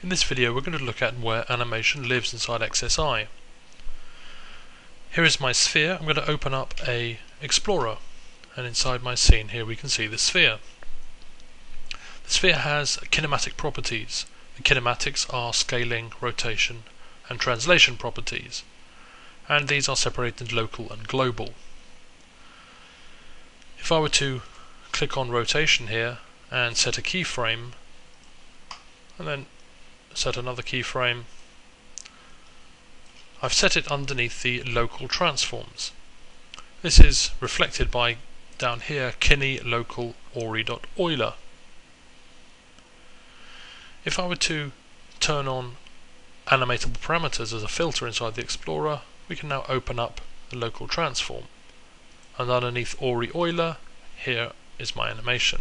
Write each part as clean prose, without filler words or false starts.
In this video we're going to look at where animation lives inside XSI. Here is my sphere. I'm going to open up a Explorer, and inside my scene here we can see the sphere. The sphere has kinematic properties. The kinematics are scaling, rotation and translation properties, and these are separated local and global. If I were to click on rotation here and set a keyframe and then set another keyframe, I've set it underneath the local transforms. This is reflected by down here Kinematic Properties. If I were to turn on Animatable Parameters as a filter inside the Explorer, we can now open up the local transform, and underneath Ori Euler here is my animation.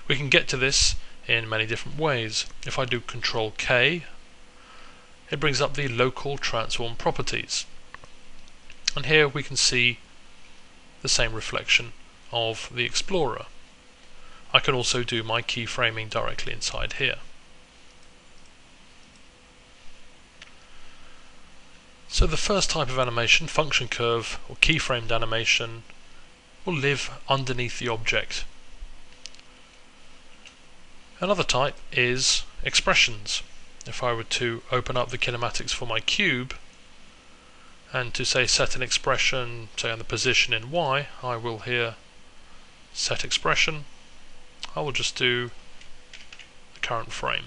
We can get to this in many different ways. If I do Control K, it brings up the local transform properties, and here we can see the same reflection of the Explorer. I can also do my keyframing directly inside here. So the first type of animation, function curve or keyframed animation, will live underneath the object. Another type is expressions. If I were to open up the kinematics for my cube and to say set an expression, say on the position in Y, I will here set expression. I will just do the current frame.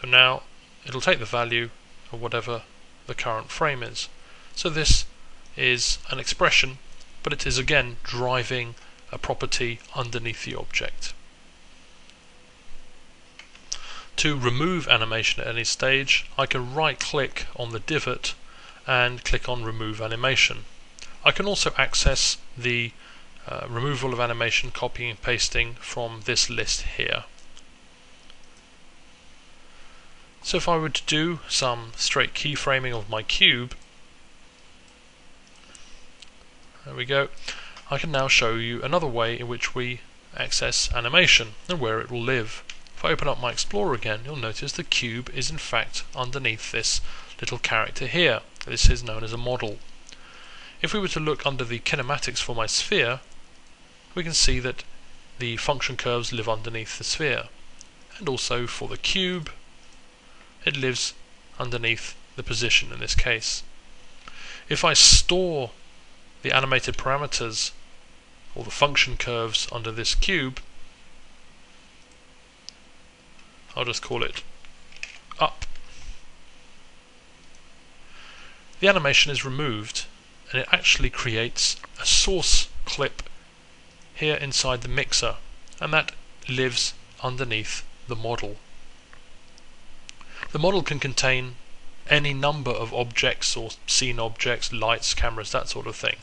So now it'll take the value of whatever the current frame is. So this is an expression, but it is again driving a property underneath the object. To remove animation at any stage, I can right click on the divot and click on remove animation. I can also access the removal of animation, copying and pasting from this list here. So if I were to do some straight keyframing of my cube, there we go, I can now show you another way in which we access animation and where it will live. If I open up my Explorer again, you'll notice the cube is in fact underneath this little character here. This is known as a model. If we were to look under the kinematics for my sphere, we can see that the function curves live underneath the sphere, and also for the cube it lives underneath the position in this case. If I store the animated parameters or the function curves under this cube, I'll just call it up. The animation is removed and it actually creates a source clip here inside the mixer, and that lives underneath the model. The model can contain any number of objects or scene objects, lights, cameras, that sort of thing.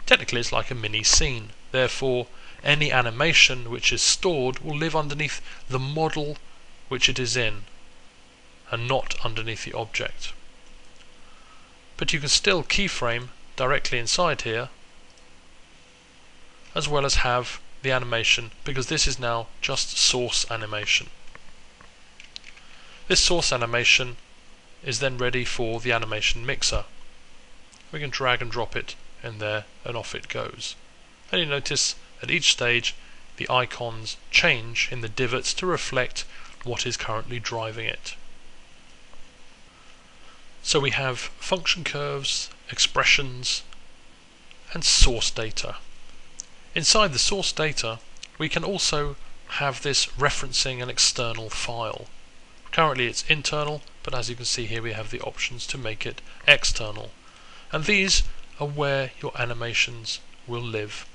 Technically it's like a mini scene, therefore any animation which is stored will live underneath the model which it is in and not underneath the object. But you can still keyframe directly inside here as well as have the animation, because this is now just source animation. This source animation is then ready for the animation mixer. We can drag and drop it in there and off it goes. And you notice at each stage the icons change in the divots to reflect what is currently driving it. So we have function curves, expressions and source data. Inside the source data we can also have this referencing an external file. Currently it's internal, but as you can see here we have the options to make it external, and these are where your animations will live.